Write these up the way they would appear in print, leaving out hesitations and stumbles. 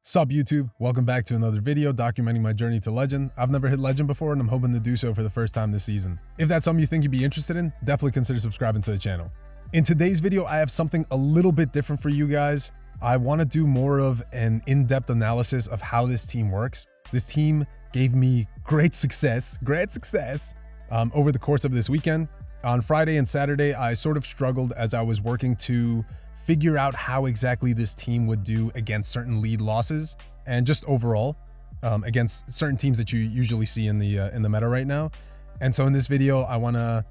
Sup YouTube, welcome back to another video documenting my journey to Legend. I've never hit Legend before and I'm hoping to do so for the first time this season. If that's something you think you'd be interested in, definitely consider subscribing to the channel. In today's video, I have something a little bit different for you guys. I want to do more of an in-depth analysis of how this team works. This team gave me great success over the course of this weekend. On Friday and Saturday, I sort of struggled as I was working to figure out how exactly this team would do against certain lead losses and just overall against certain teams that you usually see in the meta right now. And so in this video, I want to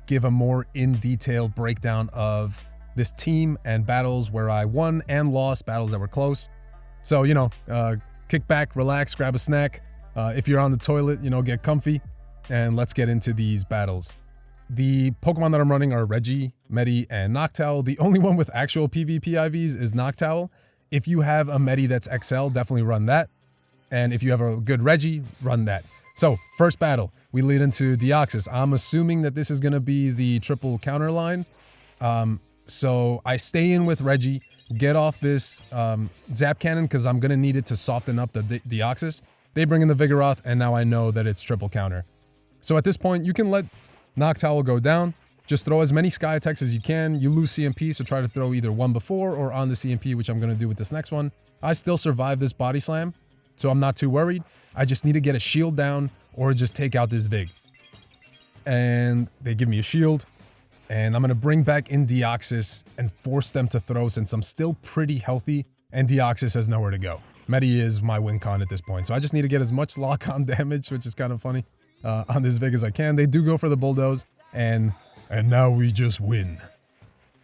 give a more in-detail breakdown of this team and battles where I won and lost, battles that were close. So, kick back, relax, grab a snack. If you're on the toilet, get comfy, and let's get into these battles. The Pokemon that I'm running are Reggie, MEDI, and Noctowl. The only one with actual PvP IVs is Noctowl. If you have a MEDI that's XL, definitely run that. And if you have a good Reggie, run that. So, first battle, we lead into Deoxys. I'm assuming that this is going to be the triple counter line. So I stay in with Reggie, get off this Zap Cannon because I'm going to need it to soften up the Deoxys. They bring in the Vigoroth, and now I know that it's triple counter. So at this point, you can let Noctowl go down. Just throw as many Sky Attacks as you can. You lose CMP, so try to throw either one before or on the CMP, which I'm going to do with this next one. I still survive this Body Slam, so I'm not too worried. I just need to get a shield down or just take out this Vig. And they give me a shield. And I'm going to bring back in Deoxys and force them to throw since I'm still pretty healthy and Deoxys has nowhere to go. MEDI is my win con at this point. So I just need to get as much lock-on damage, which is kind of funny, on this Vig as I can. They do go for the Bulldoze, and now we just win.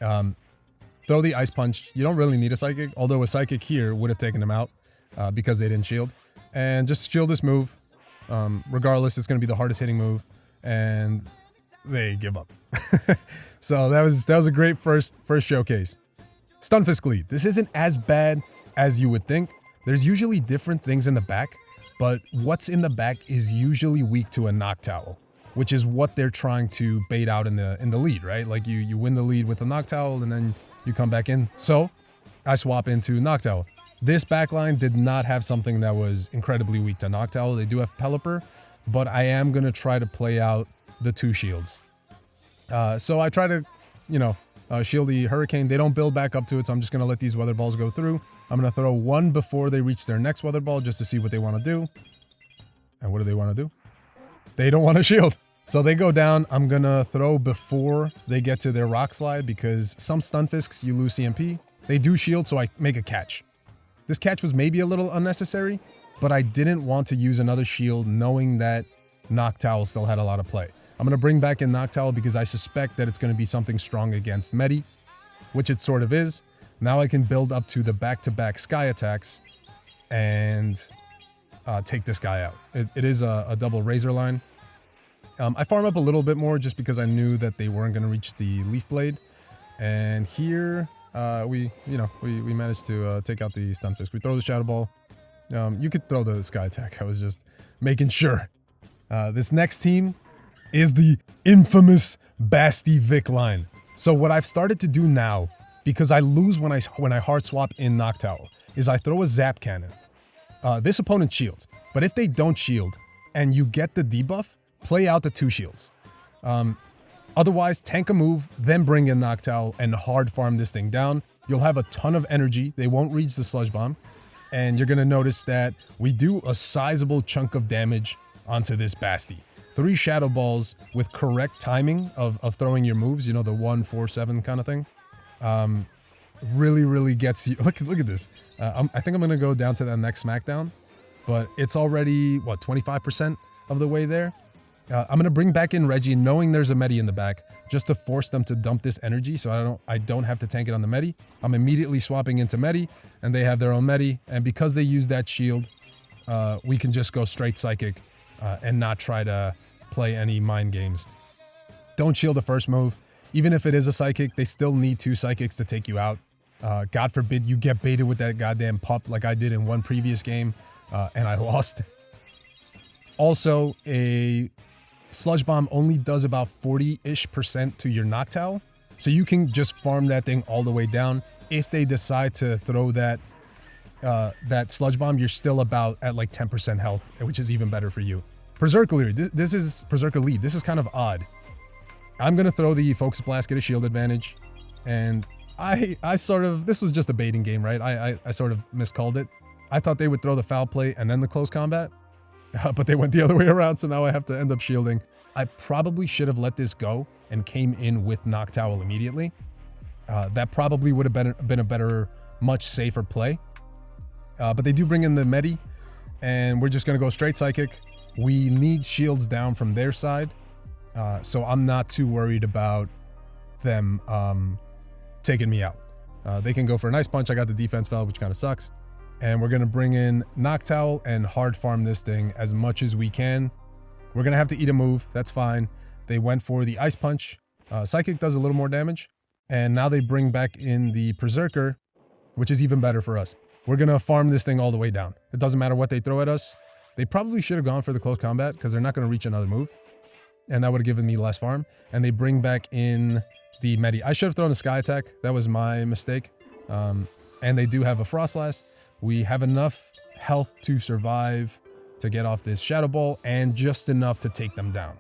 Throw the Ice Punch. You don't really need a Psychic, although a Psychic here would have taken them out because they didn't shield. And just shield this move. Regardless, it's going to be the hardest hitting move. And they give up. So that was a great first showcase. Stunfisk lead. This isn't as bad as you would think. There's usually different things in the back, but what's in the back is usually weak to a Noctowl, which is what they're trying to bait out in the lead, right? Like you win the lead with the Noctowl and then you come back in. So I swap into Noctowl. This backline did not have something that was incredibly weak to Noctowl. They do have Pelipper, but I am going to try to play out the two shields. So I try to, shield the Hurricane. They don't build back up to it, so I'm just going to let these Weather Balls go through. I'm going to throw one before they reach their next Weather Ball just to see what they want to do. And what do they want to do? They don't want to shield. So they go down. I'm going to throw before they get to their Rock Slide because some Stunfisks, you lose CMP. They do shield, so I make a catch. This catch was maybe a little unnecessary, but I didn't want to use another shield knowing that Noctowl still had a lot of play. I'm going to bring back in Noctowl because I suspect that it's going to be something strong against MEDI, which it sort of is. Now I can build up to the back-to-back Sky Attacks and take this guy out. It is a double Razor line. I farm up a little bit more just because I knew that they weren't going to reach the Leaf Blade. And here we managed to take out the Stunfisk. We throw the Shadow Ball. You could throw the Sky Attack. I was just making sure. This next team is the infamous Basti Vic line. So what I've started to do now, because I lose when I hard swap in Noctowl, is I throw a Zap Cannon. This opponent shields, but if they don't shield and you get the debuff, play out the two shields. Otherwise, tank a move, then bring in Noctowl and hard farm this thing down. You'll have a ton of energy. They won't reach the Sludge Bomb. And you're going to notice that we do a sizable chunk of damage onto this Basti. 3 Shadow Balls with correct timing of throwing your moves, the 1, 4, 7 kind of thing. Really gets you. Look at this. I think I'm going to go down to that next Smackdown, but it's already, 25% of the way there. I'm going to bring back in Reggie knowing there's a MEDI in the back just to force them to dump this energy so I don't have to tank it on the MEDI. I'm immediately swapping into MEDI and they have their own MEDI, and because they use that shield, we can just go straight Psychic and not try to play any mind games. Don't shield the first move. Even if it is a Psychic, they still need 2 Psychics to take you out. God forbid you get baited with that goddamn pup like I did in one previous game, and I lost. Also, a Sludge Bomb only does about 40-ish% to your Noctowl, so you can just farm that thing all the way down. If they decide to throw that that Sludge Bomb, you're still about at like 10% health, which is even better for you. Berserker Lead. This is Berserker Lead. This is kind of odd. I'm going to throw the Focus Blast, get a shield advantage. And I sort of, this was just a baiting game, right? I sort of miscalled it. I thought they would throw the Foul Play and then the Close Combat. But they went the other way around, so now I have to end up shielding. I probably should have let this go and came in with Noctowl immediately. That probably would have been a better, much safer play. But they do bring in the MEDI, and we're just going to go straight Psychic. We need shields down from their side, so I'm not too worried about them taking me out. They can go for an Ice Punch. I got the defense valve, which kind of sucks. And we're going to bring in Noctowl and hard farm this thing as much as we can. We're going to have to eat a move. That's fine. They went for the Ice Punch. Psychic does a little more damage. And now they bring back in the Berserker, which is even better for us. We're going to farm this thing all the way down. It doesn't matter what they throw at us. They probably should have gone for the Close Combat because they're not going to reach another move. And that would have given me less farm. And they bring back in the MEDI. I should have thrown a Sky Attack. That was my mistake. And they do have a Frostlass. We have enough health to survive, to get off this Shadow Ball, and just enough to take them down.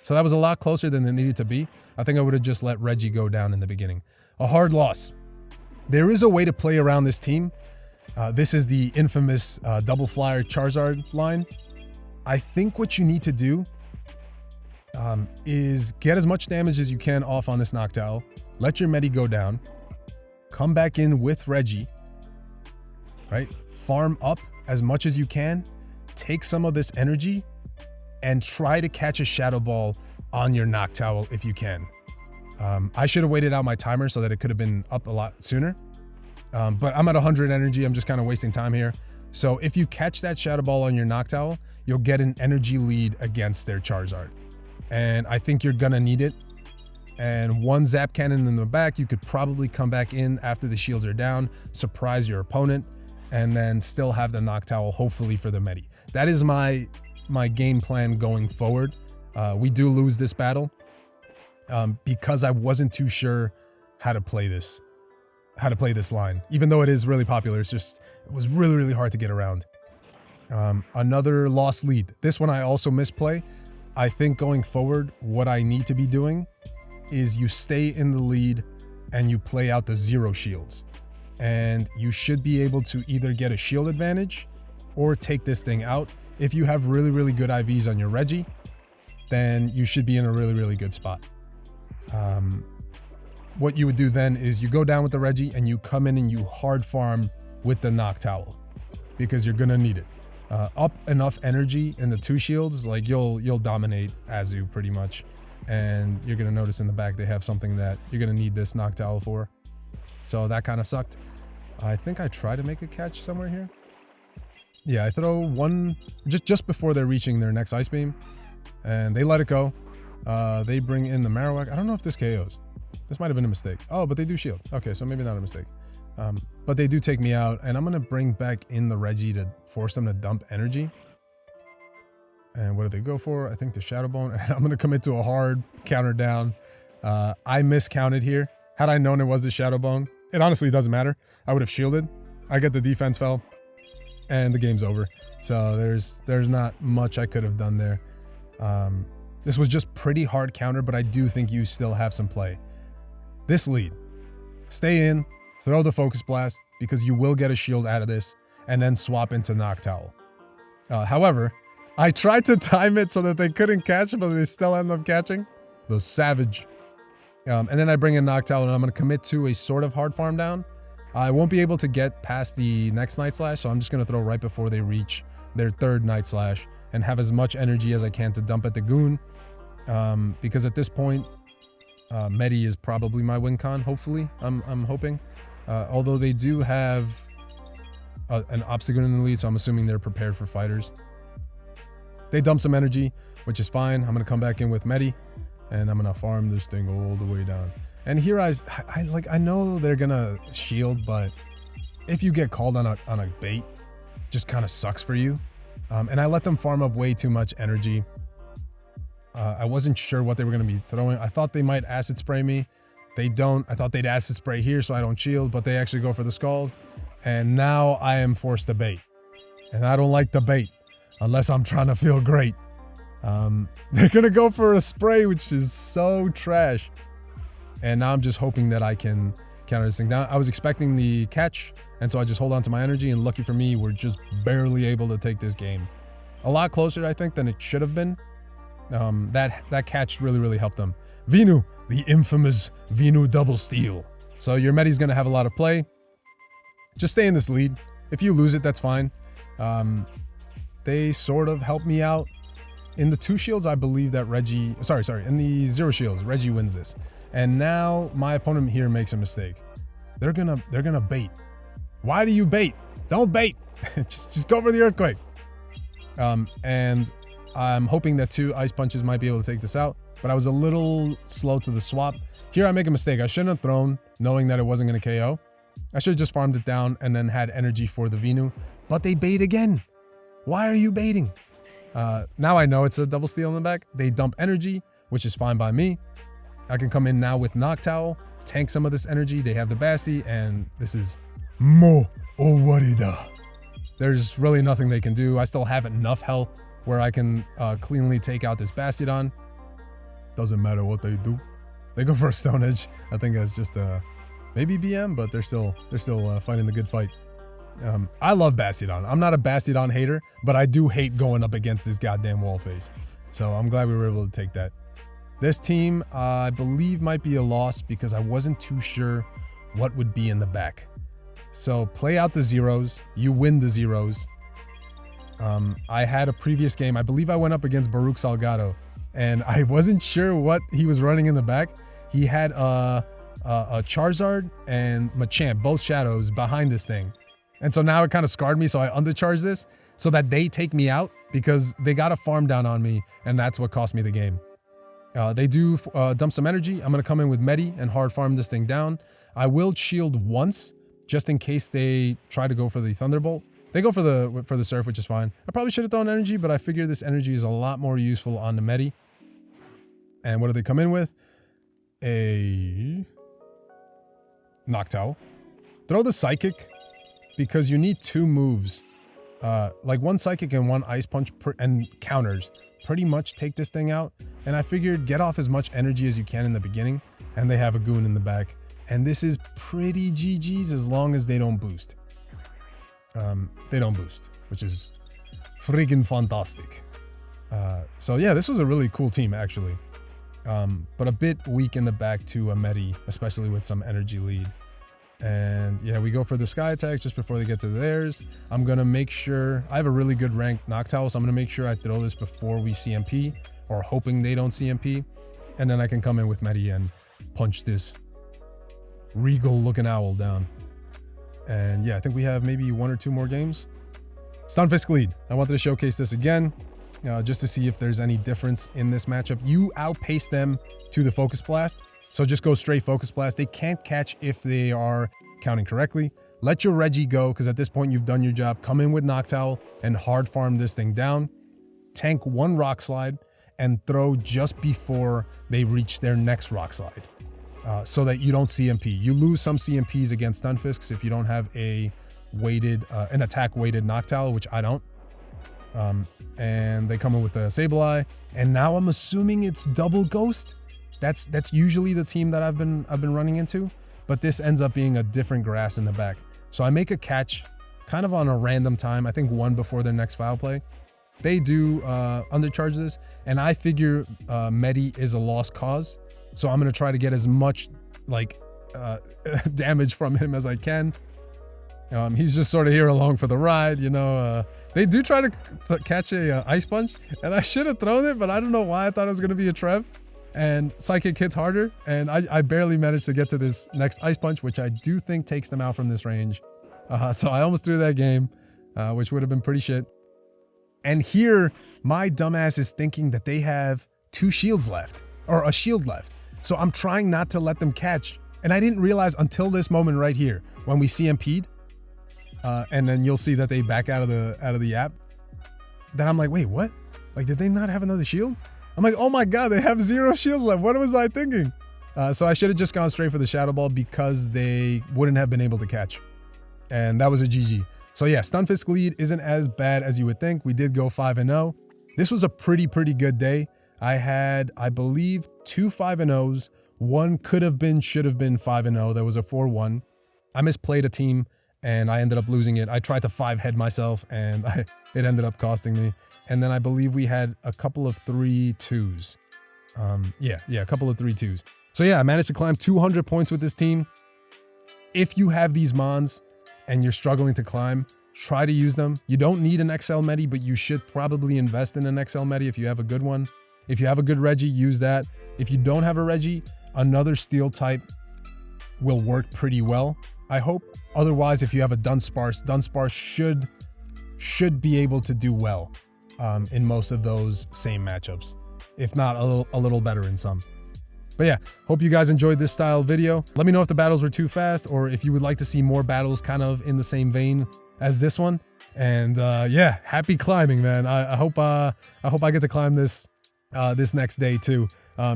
So that was a lot closer than it needed to be. I think I would have just let Reggie go down in the beginning. A hard loss. There is a way to play around this team. This is the infamous Double Flyer Charizard line. I think what you need to do is get as much damage as you can off on this Noctowl. Let your MEDI go down. Come back in with Reggie. Right? Farm up as much as you can. Take some of this energy and try to catch a Shadow Ball on your Noctowl if you can. I should have waited out my timer so that it could have been up a lot sooner. But I'm at 100 energy. I'm just kind of wasting time here. So if you catch that Shadow Ball on your Noctowl, you'll get an energy lead against their Charizard. And I think you're going to need it. And one Zap Cannon in the back, you could probably come back in after the shields are down, surprise your opponent, and then still have the Noctowl, hopefully, for the MEDI. That is my game plan going forward. We do lose this battle because I wasn't too sure how to play this line. Even though it is really popular, it was really, really hard to get around. Another lost lead. This one I also misplay. I think going forward, what I need to be doing is you stay in the lead and you play out the 0 shields. And you should be able to either get a shield advantage or take this thing out. If you have really, really good IVs on your Reggie, then you should be in a really, really good spot. What you would do then is you go down with the Reggie and you come in and you hard farm with the Noctowl because you're gonna need it. Up enough energy in the 2 shields, like you'll dominate Azu pretty much. And you're gonna notice in the back they have something that you're gonna need this Noctowl for. So that kind of sucked. I think I try to make a catch somewhere here. Yeah, I throw one just before they're reaching their next Ice Beam. And they let it go. They bring in the Marowak. I don't know if this KOs. This might have been a mistake. Oh, but they do shield. Okay, so maybe not a mistake. But they do take me out. And I'm going to bring back in the Reggie to force them to dump energy. And what did they go for? I think the Shadow Bone. And I'm going to commit to a hard counter down. I miscounted here. Had I known it was the Shadow Bone, it honestly doesn't matter. I would have shielded. I get the defense fell, and the game's over. So there's not much I could have done there. This was just pretty hard counter, but I do think you still have some play. This lead, stay in, throw the Focus Blast because you will get a shield out of this, and then swap into Noctowl. However, I tried to time it so that they couldn't catch, but they still end up catching. The savage. And then I bring in Noctowl, and I'm going to commit to a sort of hard farm down. I won't be able to get past the next Night Slash, so I'm just going to throw right before they reach their 3rd Night Slash and have as much energy as I can to dump at the Goon. Because at this point, MEDI is probably my win con, hopefully. I'm hoping. Although they do have an Obstagoon in the lead, so I'm assuming they're prepared for fighters. They dump some energy, which is fine. I'm going to come back in with MEDI. And I'm going to farm this thing all the way down. And here I know they're going to shield, but if you get called on a bait, just kind of sucks for you. And I let them farm up way too much energy. I wasn't sure what they were going to be throwing. I thought they might Acid Spray me. They don't. I thought they'd Acid Spray here so I don't shield, but they actually go for the Scald. And now I am forced to bait. And I don't like the bait unless I'm trying to feel great. They're going to go for a spray, which is so trash. And now I'm just hoping that I can counter this thing down. I was expecting the catch, and so I just hold on to my energy, and lucky for me, we're just barely able to take this game. A lot closer, I think, than it should have been. That catch really helped them. Venu, the infamous Venu double steal. So your Medi's going to have a lot of play. Just stay in this lead. If you lose it, that's fine. They sort of helped me out. In the 2 shields, I believe that Reggie... Sorry. In the 0 shields, Reggie wins this. And now my opponent here makes a mistake. They're gonna bait. Why do you bait? Don't bait. just go for the earthquake. And I'm hoping that 2 ice punches might be able to take this out. But I was a little slow to the swap. Here I make a mistake. I shouldn't have thrown, knowing that it wasn't gonna KO. I should have just farmed it down and then had energy for the Venu. But they bait again. Why are you baiting? Now I know it's a double steal in the back. They dump energy, which is fine by me. I can come in now with Noctowl, tank some of this energy. They have the Basti, and this is Mo Owarida. There's really nothing they can do. I still have enough health where I can cleanly take out this Bastiodon. Doesn't matter what they do. They go for a Stone Edge. I think that's just maybe BM, but they're still fighting the good fight. I love Bastiodon. I'm not a Bastiodon hater, but I do hate going up against this goddamn wall face. So I'm glad we were able to take that. This team, I believe, might be a loss because I wasn't too sure what would be in the back. So play out the zeros. You win the zeros. I had a previous game. I believe I went up against Baruch Salgado, and I wasn't sure what he was running in the back. He had a Charizard and Machamp, both shadows, behind this thing. And so now it kind of scarred me, so I undercharged this so that they take me out because they got a farm down on me, and that's what cost me the game. They do dump some energy. I'm going to come in with MEDI and hard farm this thing down. I will shield once, just in case they try to go for the Thunderbolt. They go for the Surf, which is fine. I probably should have thrown energy, but I figure this energy is a lot more useful on the MEDI. And what do they come in with? A Noctowl. Throw the Psychic, because you need 2 moves. Like 1 Psychic and 1 Ice Punch and counters pretty much take this thing out. And I figured get off as much energy as you can in the beginning, and they have a Goon in the back. And this is pretty GG's as long as they don't boost. They don't boost, which is freaking fantastic. So yeah, this was a really cool team actually. But a bit weak in the back to a MEDI, especially with some energy lead. And yeah, we go for the Sky Attack just before they get to theirs. I'm going to make sure, I have a really good ranked Noctowl, so I'm going to make sure I throw this before we CMP, or hoping they don't CMP. And then I can come in with MEDI and punch this regal looking owl down. And yeah, I think we have maybe 1 or 2 more games. Stunfisk lead. I wanted to showcase this again, just to see if there's any difference in this matchup. You outpace them to the Focus Blast. So just go straight Focus Blast. They can't catch if they are counting correctly. Let your Reggie go, because at this point you've done your job. Come in with Noctowl and hard farm this thing down. Tank 1 Rock Slide and throw just before they reach their next Rock Slide, so that you don't CMP. You lose some CMPs against Stunfisks if you don't have a weighted, an attack weighted Noctowl, which I don't. And they come in with a Sableye, and now I'm assuming it's double Ghost. That's usually the team that I've been running into, but this ends up being a different grass in the back. So I make a catch kind of on a random time, I think 1 before their next foul play. They do undercharge this, and I figure MEDI is a lost cause. So I'm going to try to get as much like damage from him as I can. He's just sort of here along for the ride, you know. They do try to catch a Ice Punch, and I should have thrown it, but I don't know why I thought it was going to be a Trev. And Psychic hits harder, and I barely managed to get to this next Ice Punch, which I do think takes them out from this range. So I almost threw that game, which would have been pretty shit. And here, my dumbass is thinking that they have 2 shields left, or a shield left. So I'm trying not to let them catch. And I didn't realize until this moment right here, when we CMP'd, and then you'll see that they back out of the app, that I'm like, wait, what? Like, did they not have another shield? I'm like, oh my god, they have 0 shields left. What was I thinking? So I should have just gone straight for the Shadow Ball because they wouldn't have been able to catch. and that was a GG. So yeah, Stunfisk lead isn't as bad as you would think. We did go 5-0. This was a pretty good day. I had, I believe, 2 5-0s. One should have been 5-0. That was a 4-1. I misplayed a team and I ended up losing it. I tried to 5-head myself and it ended up costing me. And then I believe we had a couple of 3-2s. Yeah, a couple of 3-2s. So yeah, I managed to climb 200 points with this team. If you have these mons and you're struggling to climb, try to use them. You don't need an XL MEDI, but you should probably invest in an XL MEDI if you have a good one. If you have a good Reggie, use that. If you don't have a Reggie, another steel type will work pretty well, I hope. Otherwise, if you have a Dunsparce should be able to do well in most of those same matchups, if not a little better in some. But yeah, hope you guys enjoyed this style video. Let me know if the battles were too fast or if you would like to see more battles kind of in the same vein as this one. And yeah, happy climbing, man. I hope I get to climb this this next day too.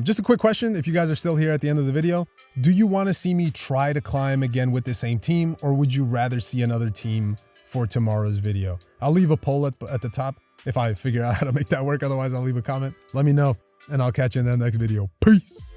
Just a quick question, if you guys are still here at the end of the video, do you want to see me try to climb again with the same team, or would you rather see another team for tomorrow's video? I'll leave a poll at the top if I figure out how to make that work. Otherwise, I'll leave a comment. Let me know, and I'll catch you in the next video. Peace.